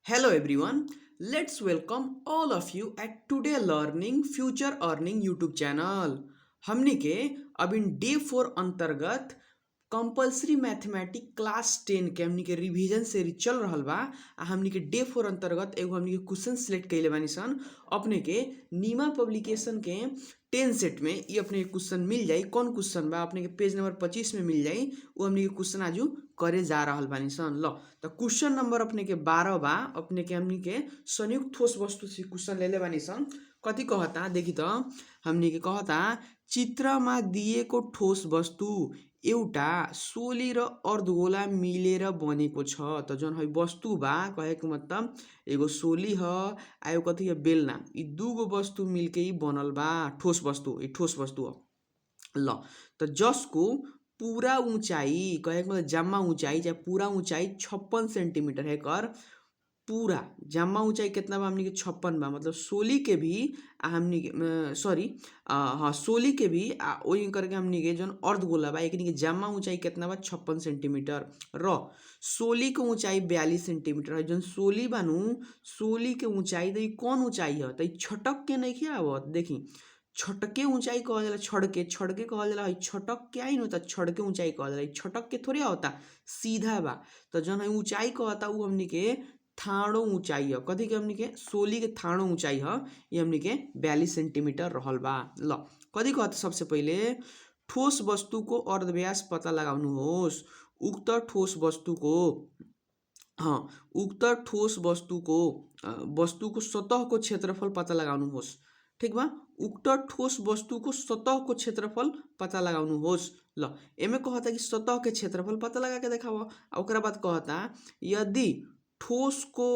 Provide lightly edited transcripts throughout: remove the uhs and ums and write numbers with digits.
Hello everyone, let's welcome all of you at Today Learning Future Earning YouTube channel. हमने के अब in day 4 अंतर्गत compulsory mathematic class 10 के हमनी के रिवीजन सीरीज चल रहल बा। हमनी के डे 4 अंतर्गत एगो हमनी के क्वेश्चन सिलेक्ट कइले बानी सन। अपने के नीमा पब्लिकेशन के 10 सेट में ये अपने के क्वेश्चन मिल जाई। कौन क्वेश्चन बा अपने के पेज नंबर 25 में मिल जाई। वो हमनी के क्वेश्चन आजू करे जा रहल बानी सन। लो तो क्वेश्चन नंबर अपने के 12 बा। अपने के हमनी के संयुक्त ठोस वस्तु से क्वेश्चन लेले बानी सन। कथी कहता देखी तो हमनी के कहता चित्रमा दिएको ठोस वस्तु एउटा सोली र अर्धगोला मिलेर बनेको छ। त जौन है वस्तु बा कहेको मतलब एगो सोली ह आ एगो कथी है बेलना, यी दुगो वस्तु मिलके ही बनल बा ठोस वस्तु। यी ठोस वस्तु ह। ल त जसको पूरा ऊंचाई कहेको मतलब जम्मा ऊंचाई चाहे पूरा ऊंचाई 56 सेंटीमीटर है कर पूरा जम्मा ऊंचाई कितना बा हमनी के 56 बा। मतलब सोली के भी हमनी के सॉरी हाँ सोली के भी वही करके हमनी के जौन अर्धगोला बा एकनी के जम्मा ऊंचाई कितना बा 56 सेंटीमीटर र सोली के ऊंचाई 42 सेंटीमीटर है। जौन सोली बानू सोली के ऊंचाई तो कौन ऊंचाई है तो छटक के नहीं क्या आवत देखी छटके ऊंचाई कहल जाला। छड़के छड़के कहल जाला छटक के आई न त छड़के ऊंचाई कहल जाला। छटक के थोड़ी होता सीधा बा। तो जौन है ऊंचाई कहता उ हमनी के थाणो ऊंचाई है। कथी के हमनी के सोली के थाणो ऊंचाई है ये हमनी के 42 सेंटीमीटर रहल बा। ल कथी कहता सबसे पहिले ठोस वस्तु को अर्धव्यास पता लगाउनुहोस्। उक्त ठोस वस्तु को हाँ उक्त ठोस वस्तु को सतह को क्षेत्रफल पता लगाउनुहोस्। ठीक बा उक्त ठोस वस्तु को सतह को क्षेत्रफल पता लगाउनुहोस्। ल एमे कहता कि सतह के क्षेत्रफल पता लगा के देखाव। ओकरा बाद कहता यदि ठोस को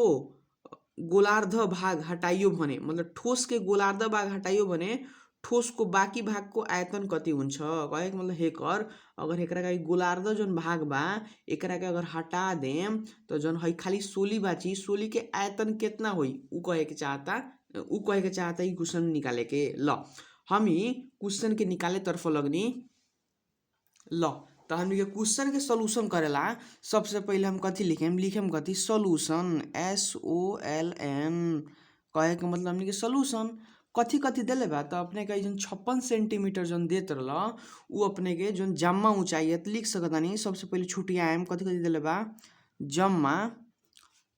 गोलार्ध भाग हटाइयो भने मतलब ठोस के गोलार्ध भाग हटाइयो भने ठोस को बाकी भाग को आयतन कति हुन्छ कहे मतलब हेकर अगर एकरा का गोलार्ध जौन भाग बा एकरा के अगर हटा देम तो जौन है खाली सोली बाची सोली के आयतन कितना होई उ कहे के चाहता ई क्वेश्चन निकाले के। ल हम ही क्वेश्चन के निकाले तरफ लगनी। ल तो हमनी के क्वेश्चन के सॉल्यूशन करेला सबसे पहले हम कथी लिखेम कथी सॉल्यूशन SOLN कहे के मतलब हमनी के सॉल्यूशन कथी कथी देले बा तो अपने के जन 56 सेंटीमीटर जन देत रहल उ अपने के जन जम्मा ऊंचाई है तो लिख सकतानी। सबसे पहले छुटियाएम कथी कथी देले बा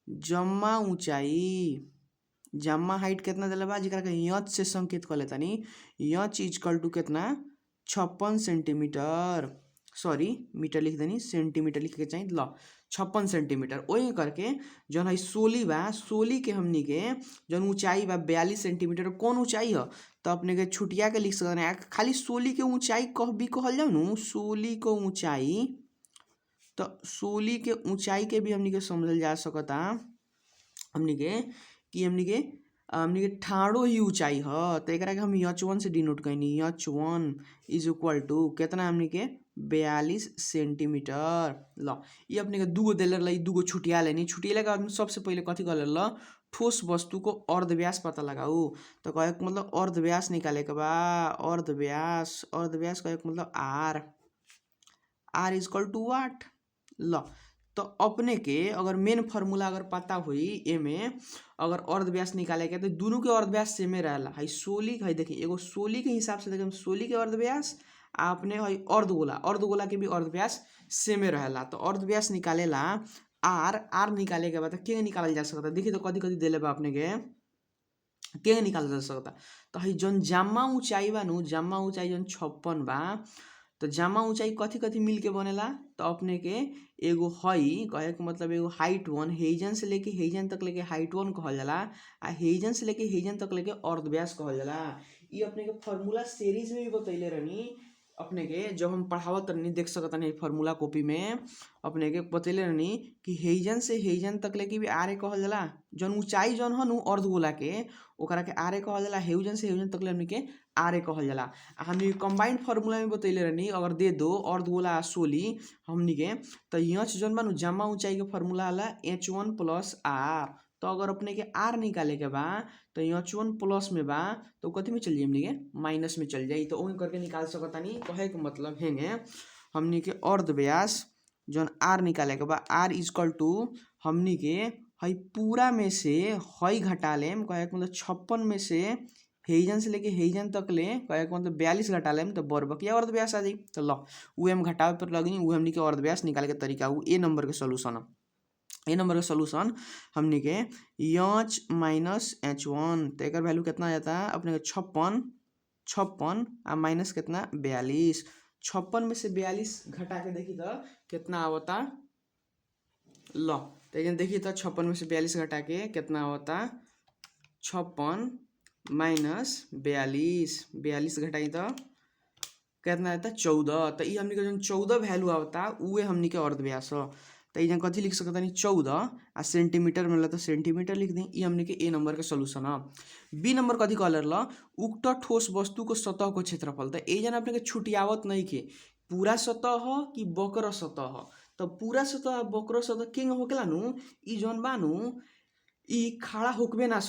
जम्मा ऊंचाई जम्मा हाइट कितना देले बा जेकरा के यच से संकेत कर लेतानी यच इक्वल टू कितना 56 सेंटीमीटर सॉरी मीटर लिख देनी सेंटीमीटर लिख के चाहिए। ल 56 सेंटीमीटर वही करके जौन है सोली बा सोली के हमनी के जौन ऊंचाई बा 42 सेंटीमीटर कौन ऊंचाई है तो अपने के छुटिया के लिख सकते खाली सोली के ऊंचाई कहल जाओ नु सोली को ऊंचाई तो सोली के ऊंचाई के भी हमनी के समझल जा सकता हमनी के ठाड़ो ही ऊंचाई है तो एक हम H1 से डिनोट कैनी H1 इज इक्वल टू कितना हमनी के 42 सेंटीमीटर। ल ये अपने के दूगो देले रही दूगो छुटिया लेनी छुटिया के सबसे पहले कथी कर ल ठोस वस्तु को अर्धव्यास पता लगाऊ तो कहे मतलब अर्धव्यास निकाले के बा अर्धव्यास कहे मतलब R इज इक्वल टू वाट। ल तो अपने के अगर मेन फार्मूला अगर पता हुई एमे अगर अर्धव्यास निकाले के तो दोनों के अर्धव्यास सेमे रहेला है सोली है देखिए एगो सोली के हिसाब से देखें सोली के अर्धव्यास आपने है अर्धगोला के भी अर्धव्यास सेमे रहेला। तो अर्धव्यास निकालेला R निकाले के बाद के निकालल जा सकता देखिए तो कथी कथी देले बा अपने के निकालल जा सकता तो है जौन जम्मा ऊंचाई बा नु जम्मा ऊंचाई जौन 56 बा तो जम्मा ऊंचाई कथी कथी मिल के बनेला तो अपने के एगो हई कहे के मतलब एगो हाइट 1 हेजन से लेके हेजन तक लेके हाइट 1 कहल जाला आ हेजन से लेके हेजन तक लेके अर्धव्यास कहल जाला। ये अपने के फार्मूला सीरीज में भी बतैले रहनी अपने के जब हम पढ़ावत रहनी देख सकतानी फार्मूला कॉपी में अपने के बतैले रहनी कि हेजन से हेजन तक लेके भी आरे कहल जाला जौन ऊंचाई जौन हनु अर्धगोला के ओकरा के आरे कहल जाला हेजन से हेजन तक ले हमनी के आरे कहल जाला। हमनी कंबाइंड फार्मूला में बतैले रहनी अगर दे दो अर्धगोला सोली हमनी के तो यच जौन बा जम्मा ऊंचाई के फार्मूला होला H1 प्लस R तो अगर अपने के R निकाले के बा तो H1 प्लस में बा तो कथी में चल जाई हमनी के माइनस में चल जाई तो वही करके निकाल सकतानी। कहे के मतलब हेंगे हमनी के अर्धव्यास जौन R निकाले के बा R इक्वल टू हमनी के हई पूरा में से हई घटा लेम, कहे के मतलब 56 में से हेजन से लेके हेजन तक ले कहे के मतलब 42 घटा लेम तो बरबकिया अर्धव्यास आ जाई। तो लो उहे हम घटावे पर लगनी, उहे हमनी के अर्धव्यास निकाले के तरीका उ ए नंबर के सॉल्यूशन है। ए नंबर का सॉल्यूशन हमनी के एच माइनस H1 तो एक वैल्यू कितना आ जाता है अपने के 56 आ माइनस कितना 42। 56 में से 42 घटा के देखी तो कितना आवता, लो तो देखिए तो 56 में से 42 घटा के कितना होता 56 माइनस 42 घटाई तो कितना आता 14। तो ये हमनी के जो 14 वैल्यू आवता उहे हमनी के अर्धव्यास हो। तो ये कथी लिख सकता नहीं 14 आ सेंटीमीटर में तो सेंटीमीटर लिख दी। ये हमनी के ए नंबर के सॉल्यूशन है। बी नंबर कथी कहले ला उक्त ठोस वस्तु को सतह को क्षेत्रफल। तो ये जन अपने के छुटियावत नहीं के पूरा सतह हो कि वक्र सतह हो। तो पूरा सतह वक्र सतह किंग होकेला नु ई जौन बानू ई खड़ा होकबे ना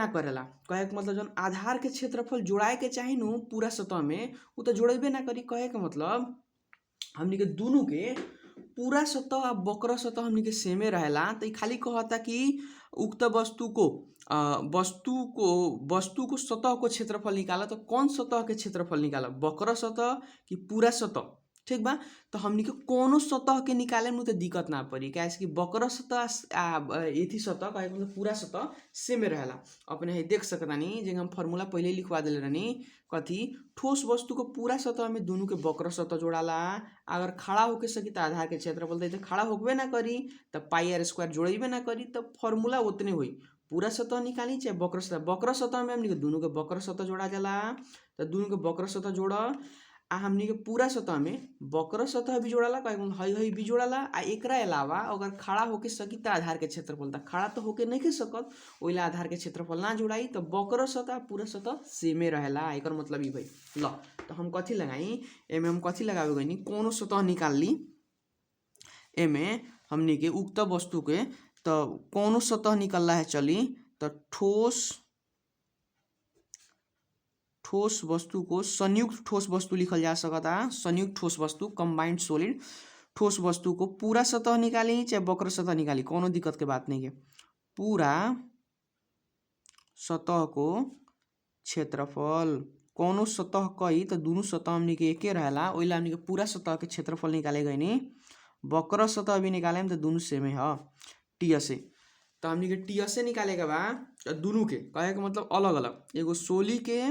करेला। कहे के मतलब जौन आधार के क्षेत्रफल जोड़ाए के चाही नु पूरा सतह में उ तो जोड़ेबे ना करी। कहे के मतलब हमनी के दोनों के पूरा सतह आ वक्र सतह हमनी के सेमे रहेला। तो ई खाली कहता कि उक्त वस्तु को सतह को क्षेत्रफल निकाला। तो कौन सतह के क्षेत्रफल निकाला, वक्र सतह कि पूरा सतह, ठीक बा। तो हमनी के कोनो सतह के निकाले में तो दिक्कत ना पड़ी, कैसे कि वक्र सतह एथी सतह कहे मतलब पूरा सतह सेम रहेला। अपने है देख सकतानी जे हम फार्मूला पहले लिखवा देले रहनी कथी ठोस वस्तु को पूरा सतह में दोनों के वक्र सतह जोड़ाला। अगर खड़ा होके सकी तो आधार के क्षेत्रफल तो खड़ा होकबे ना करी तो पाई आर स्क्वायर जोड़ेबे ना करी। तो फार्मूला उतने हुई पूरा सतह निकाली चाहे वक्र सतह में हमनी के दोनों के वक्र सतह जोड़ा जाला। तो दोनों के वक्र सतह जोड़ आ हमनी के पूरा सतह में वक्र सतह भी जोड़ाला कहे हई भी जोड़ाला। आ एकरा अलावा अगर खड़ा होके सकी तो आधार के क्षेत्रफल तो खड़ा तो होके नहीं सकत ओइला आधार के क्षेत्रफल ना जोड़ाई। तो वक्र सतह पूरा सतह सेमे रहेला। एकर मतलब ई भाई ल तो हम कथी लगाई एमे हम कथी लगावे गइनी कोनो सतह निकाल ली। एमे हमनी के उक्त वस्तु के तो कोनो सतह निकलला है चली तो ठोस वस्तु को संयुक्त ठोस वस्तु लिखल जा सकता। संयुक्त ठोस वस्तु कंबाइंड सॉलिड ठोस वस्तु को पूरा सतह निकाली चाहे वक्र सतह निकाली कोनो दिक्कत के बात नहीं है। पूरा सतह को क्षेत्रफल कोनो सतह कई तो दोनों सतह हमनी के एके रहेला ओइला हमनी के पूरा सतह के क्षेत्रफल निकाले गइनी। वक्र सतह भी निकाले तो दोनों सेमे ह टी से। तो हमनी के टी से निकाले के बा दोनों के कहे के मतलब अलग अलग एगो सोली के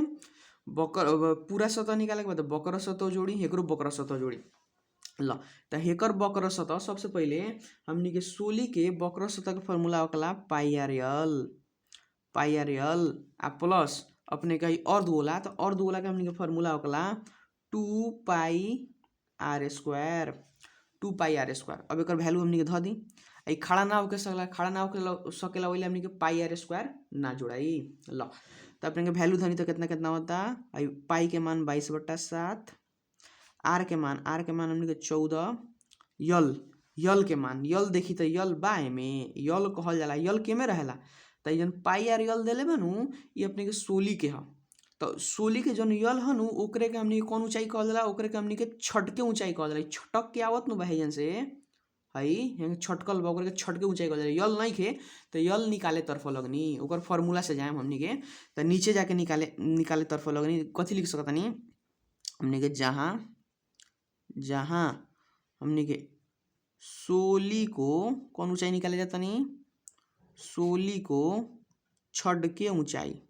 पूरा सतह निकाले के बाद वक्र सतह जोड़ी हेकरो वक्र सतह जोड़ी। ल तो हेकर वक्र सतह सबसे पहले हमनी के सोली के वक्र सतह के फॉर्मूला होकला पाई आर एल आ प्लस अपने का अर्धगोला। तो अर्धगोला के हमनी के फॉर्मूला होकला 2 पाई आर स्क्वायर। अब एक वैल्यू हमनी के ध दी। खड़ा ना होके सकेला ओइला हमनी के पाई आर स्क्वायर ना जोड़ाई। ल तो अपने के वैल्यू धनी तो कितना होता पाई के मान 22/7 आर के मान हमनी के 14 यल के मान यल देखी तो यल बा में यल कहल जाला। यल के में रहेला तो जन पाई आर यल देले बानू ये अपने के सोली के ह। तो सोली के जन यल हनु ओकरे के हमनी कौन ऊंचाई कहल जाला ओकरे के हमनी के छठ के ऊंचाई कहल जाला। छटक के आवत नु भाईजन से हई छटकल बा ओकरे के छठ के ऊंचाई कहल जाला। यल नहीं खे तो यल निकाले तरफ लगनी ओकर फार्मूला से जाए हमनी के तो नीचे जाके निकाले तरफ लगनी। कथी लिख सकतानी हमनी के जहाँ हमनी के सोली को कौन ऊंचाई निकाले जाता नहीं सोली को छड़ के ऊंचाई।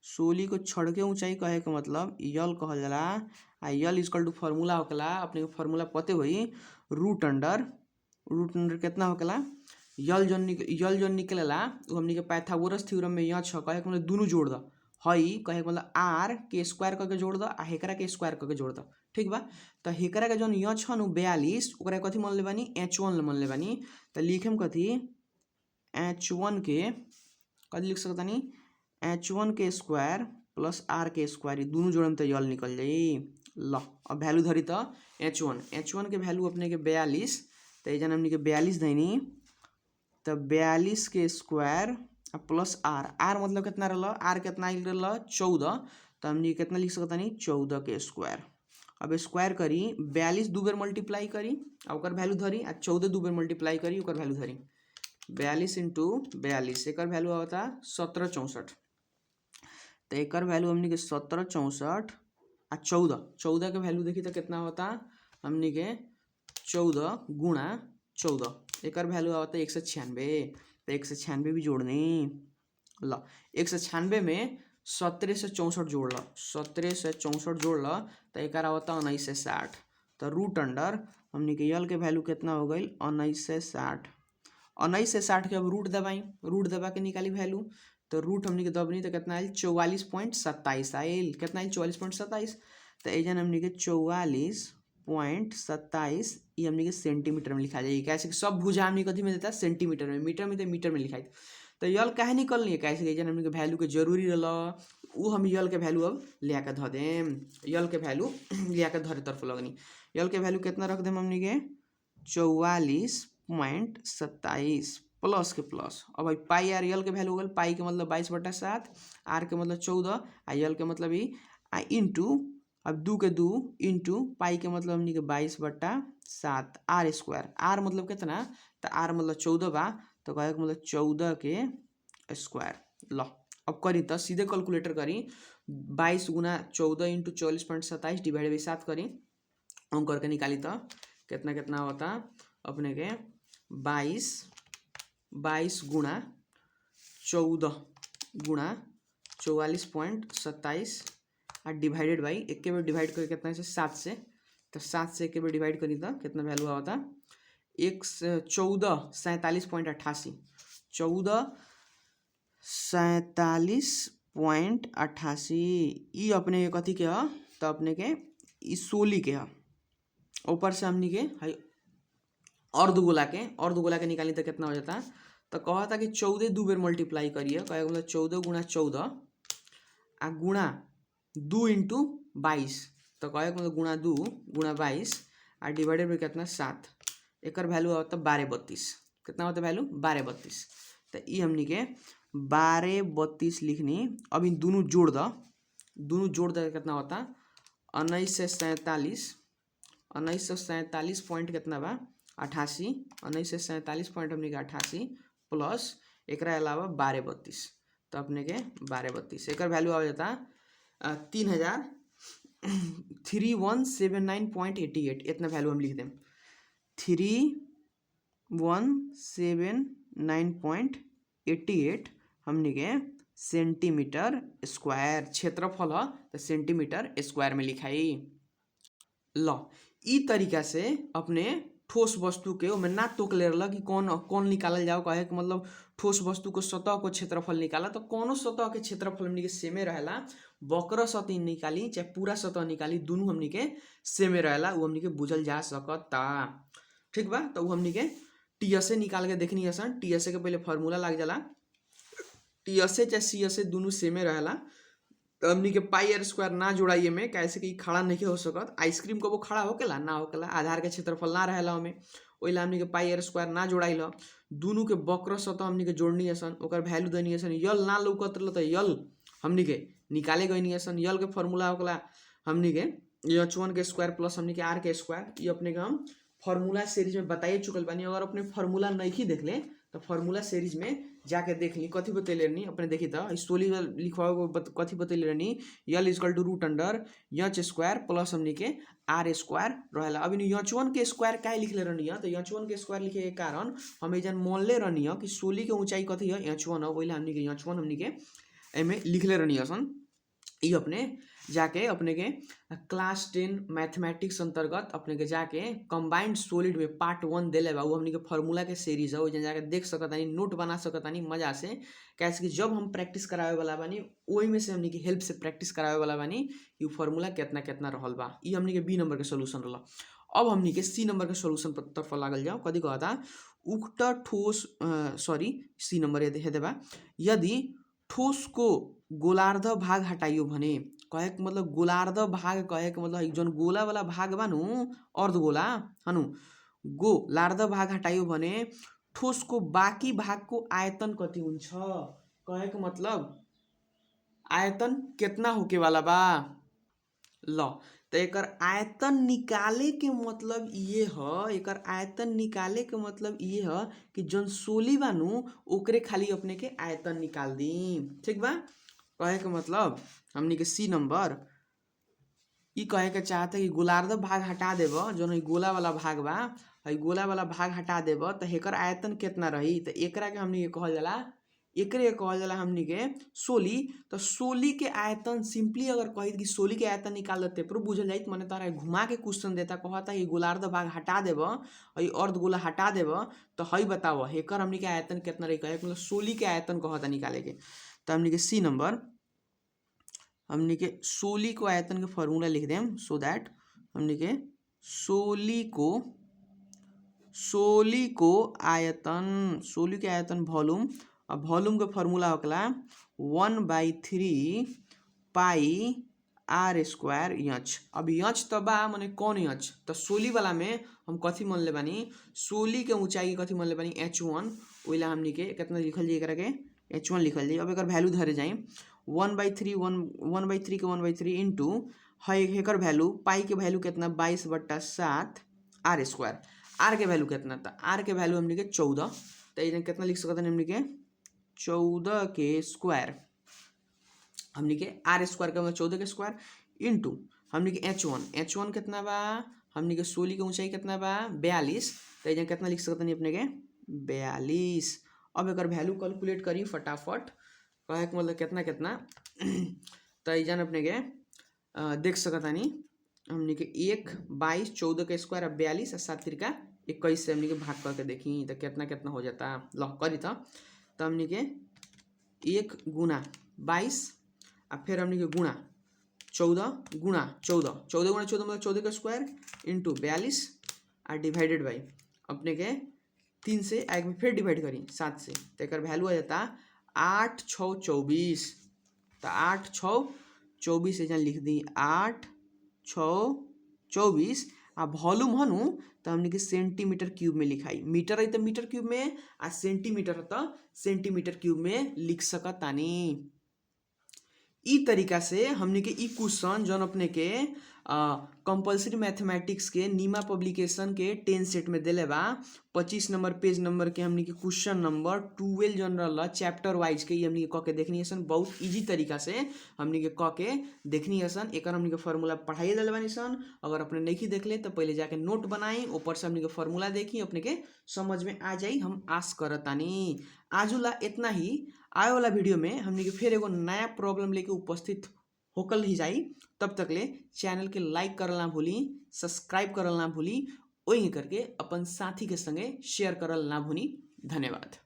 सोली को छड़ के ऊंचाई कहे के मतलब यल कहल जाला। आ यल इक्वल टू फार्मूला होकला अपने के फार्मूला पते हुई रूट अंडर कितना होकला यल जन निकलेला वो हमनी के पाइथागोरस थ्योरम में यह छ कहे के मतलब दोनों जोड़ द हई कहे के मतलब आर के स्क्वायर करके जोड़ द आ हेकरा के स्क्वायर करके जोड़ द ठीक बा। तो हेकरा के जौन यह छ 42 ओकरा कथी मान ले बानी H1 मान ले बानी। तो लिखेम कथी H1 के कथी लिख सकतानी H1 के स्क्वायर प्लस आर के स्क्वायर दोनों जोड़म तो यल निकल जाई। ल अब वैल्यू धरी तो H1 के वैल्यू अपने के 42 तो ये हमनी के 42 देनी। तो 42 के स्क्वायर प्लस आर मतलब कितना रहल आर कितना रहल 14। तो हमनी कितना लिख सकतानी 14 के स्क्वायर। अब स्क्वायर करी 42 दू बेर मल्टीप्लाई करी आ ओकर वैल्यू धरी आ 14 दू बेर मल्टीप्लाई करी ओकर वैल्यू धरी 42 इंटू 42 एकर वैल्यू आवता 1764 तो एकर वैल्यू हमनी के 1764 आ 14 के वैल्यू देखी तो कितना होता हमनी के 14 गुणा 14 एकर वैल्यू आवता 196 तो 196 भी जोड़नी ला 196 में 17 से 64 जोड़ ला 17 से 64 जोड़ ला तो एक आवता 19 से 60 तो रूट अंडर हमनी के यल के वैल्यू कितना हो गई 19 से 60 19 से 60 के अब रूट दबा के निकाली वैल्यू तो रूट हमनी के दबनी तो कितना आयल 44.27 आयल कितना आयल 44.27 तो एजन हमनी के 44.27 ये हमनी के सेंटीमीटर में लिखा जाएगी कैसे सब भुजा हमनी कथी में देता सेंटीमीटर में मीटर में लिखाई तो यल काहे निकलनी है कैसे कि हमनी के वैल्यू के जरूरी रहला उ हम यल के वैल्यू अब लिया के धऽ देम यल के वैल्यू लिया के धरे तरफ लगनी यल के वैल्यू कितना रख देम हमनी के 44.27 प्लस के प्लस अब भाई पाई आर यल के वैल्यू हो गल पाई के मतलब 22/7 आर के मतलब 14 आ यल के मतलब ई आ इंटू अब 2 के 2 इंटू पाई के मतलब हमनी के 22/7 आर स्क्वायर आर मतलब कितना तो आर मतलब 14 बा तो कहे के मतलब 14 के स्क्वायर लो अब करी तो सीधे कैलकुलेटर करी 22 गुना 14 इंटू 44.27 डिवाइड बाई 7 करी अंक करके निकाली तो कितना कितना होता अपने के 22 गुणा 14 गुणा 44.27 और डिवाइडेड बाई एक के बार डिवाइड करके कितना से 7 से तो 7 से एक के बार डिवाइड करी तो कितना वैल्यू होता 1447.88 1447.88 ई अपने के कथी के ह तो अपने के ई 16 के ह ऊपर से हमनी के है अर्धगोला के निकाली तो कितना हो जाता तो कहता कि 14 दू बेर मल्टीप्लाई करिए कहे मतलब 14 गुणा 14 आ गुणा 2 इंटू 22 तो कहे मतलब गुणा 2 गुणा 22 आ डिवाइडेड बाई कितना 7 एकर वैल्यू होता 1232 कितना होता वैल्यू 1232 तो ई हमनी के 1232 लिखनी अब इन दोनों जोड़ दो कितना होता 1947 पॉइंट कितना बा 88 1947 पॉइंट हमने के 88 प्लस एक अलावा 1232 तो अपने के 1232 एक वैल्यू आ जाता 3179.88 इतना वैल्यू हम लिख दें 3179.88 हमने के सेंटीमीटर स्क्वायर क्षेत्रफल है तो सेंटीमीटर स्क्वायर में लिखाई लो ई तरीका से अपने ठोस वस्तु के ओमे ना तोक ले रहा कि कौन निकालल जाओ कहे कि मतलब ठोस वस्तु को सतह को क्षेत्रफल निकाला तो कोनो सतह के क्षेत्रफल हमनी के सेमे रहेला वक्र सतह निकाली चाहे पूरा सतह निकाली दोनों हमनी के सेमे रहेला वो हमनी के बुझल जा सकता ठीक बा तो वो हमनी के टीएसए निकाल के देखनी है टीएसए के पहले फार्मूला लग जाला टीएसए चाहे सीएसए दोनों सेमे रहेला तो हमनी के पाई आर स्क्वायर ना जोड़ाइए में कैसे कि खड़ा नहीं हो सकत आइसक्रीम को वो खड़ा होकेला ना होकेला आधार के क्षेत्रफल ना रहेला ओमे ओइला हमनी के पाई आर स्क्वायर ना जोड़ाइल दोनों के वक्र सतह हमनी के जोड़नी है ओकर वैल्यू देनी है यल ना लौकत रह तो यल हमनी के निकाले गई है यल के फॉर्मूला होकेला हमनी के h1 के स्क्वायर प्लस हमनी के आर के स्क्वायर ये अपने के हम फार्मूला सीरीज में बताइए चुकल बानी अगर अपने फार्मूला नहीं देख ले तो फार्मूला सीरीज में जाके देख ली कथी बतैले रहनी अपने देखी तो स्टोरी लिखवा कथी बतैले रहनी यल equal to root under H square plus हमनी के आर स्क्वायर रहेला अब h1 के स्क्वायर काहे लिखले रहनी तो h1 के स्क्वायर लिखे के कारण हम एजन मोलले रहनी कि 16 के ऊंचाई कथी है h1 है ओइला हमनी के h1 हमनी के एमे लिखले रहनी सन ये अपने जाके अपने के क्लास 10 मैथमेटिक्स अंतर्गत अपने के जाके कंबाइंड सॉलिड में पार्ट 1 दिले बा वो हमनी के फार्मूला के सीरीज है वो जाके देख सकतानी नोट बना सकतानी मजा से कैसे कि जब हम प्रैक्टिस करावे वाला बानी वही में से हमनी के हेल्प से प्रैक्टिस करावे वाला बानी ये फार्मूला कितना कितना रहल बा ये हमनी के बी नंबर के सॉल्यूशन रहला अब हमनी के सी नंबर के सॉल्यूशन पर तरफ लागल जाओ कथी कहता उक्त ठोस सी नंबर ये देबा यदि ठोस को गोलार्ध भाग हटाइयो भने कहे के मतलब गोलार्ध भाग कहे के मतलब जौन गोला वाला भाग बानू अर्धगोला हनु गोलार्ध भाग हटाइयो भने ठोस को बाकी भाग को आयतन कति हुन्छ कहे के मतलब आयतन कितना होके वाला बा ल तो एकर आयतन निकाले के मतलब ये ह, एकर आयतन निकाले के मतलब ये ह कि जौन सोली बानू ओकरे खाली अपने के आयतन निकाल दी। ठीक बा। कहे के मतलब हमनी के सी नंबर ई कहे के चाहता कि गोलार्ध भाग हटा देब, जौन ई गोला वाला भाग बा, हई गोला वाला भाग हटा देब तो एकर आयतन कितना रही। तो एकरा के हमनी के कहल जाला, एकरे कहल जाला हमनी के सोली। तो सोली के आयतन सिंपली अगर कही कि सोली के आयतन निकाल देते पर बुझल जाइत, माने तारा घुमा के क्वेश्चन देता, कहता कि गोलार्ध भाग हटा देब, हई अर्ध गोला हटा देब तो हई बताओ एकर हमनी के आयतन कितना रही। कहे मतलब सोली के आयतन कहता निकाले के। तो हमनी के सी नंबर हमनी के सोली को आयतन के फॉर्मूला लिख देम, सो दैट हमनी के सोली के आयतन वॉल्यूम, अब वॉल्यूम के फॉर्मूला होकला 1/3 पाई आर स्क्वायर एच। अब एच तो बा माने कौन एच, तो सोली वाला में हम कथी मान ले बानी, सोली के ऊंचाई कथी मान ले बानी h1, ओइला हमनी के कितना लिखल जाई, एकरा के h1 लिखल जाई। अब एकर वैल्यू धरे जाई 1/3 के 1/3 इंटू है एकर वैल्यू पाई के वैल्यू कितना 22/7 आर स्क्वायर। आर के वैल्यू कितना, तो आर के वैल्यू हमनी के 14, तो इधर कितना लिख सकते हैं हमनी के 14 के स्क्वायर, हमनी के आर स्क्वायर का मतलब 14 के स्क्वायर इंटू हमनी के h1 कितना बा, हमनी के सोली के ऊंचाई कितना बा 42, तो इधर कितना लिख सकते हैं अपने के 42। अब एकर वैल्यू कैलकुलेट करी फटाफट, कहे के मतलब कितना कितना तो इधर अपने के देख सकतानी हमनी के 1 22 14 के स्क्वायर अब 42 और 7 तिरका 21 से हमनी के भाग करके देखी तो कितना कितना हो जाता। लो करी तो हमनी के 1 गुना 22 और फिर हमनी के गुणा 14 गुणा 14 मतलब 14 का स्क्वायर इंटू 42 और डिवाइडेड बाई अपने के 3 से एक में फिर डिवाइड करी 7 से, तो एक वैल्यू आ जाता 8 6 24। तो 8 6 24 यहाँ लिख दी 8 6 24 आ वॉल्यूम हनु तो हमने के सेंटीमीटर क्यूब में लिखाई, मीटर है तो मीटर क्यूब में आ सेंटीमीटर है तो सेंटीमीटर क्यूब में लिख सकतानी। ई तरीका से हमने के ई क्वेश्चन जौन अपने के कंपलसरी मैथमेटिक्स के नीमा पब्लिकेशन के 10 सेट में दिले बा 25 नंबर पेज नंबर के हमने के क्वेश्चन नंबर 12 जौन रहा चैप्टर वाइज के हमने के क के देखनी सन, बहुत इजी तरीका से हमने के क के देखनी सन। एक हमने के फॉर्मूला पढ़ाई दिले बानी सन, अगर अपने नहीं देख ले तो पहले जाके नोट बनाई, ऊपर से हमने के फॉर्मूला देखी, अपने के समझ में आ जाई, हम आस करतानी। आजुला इतना ही, आए वाला वीडियो में हमने के फिर एगो नया प्रॉब्लम लेके उपस्थित होकल ही जाई। तब तक ले चैनल के लाइक करल ना भूली, सब्सक्राइब करल ना भूली, वही करके अपन साथी के संगे शेयर करल ना भूली। धन्यवाद।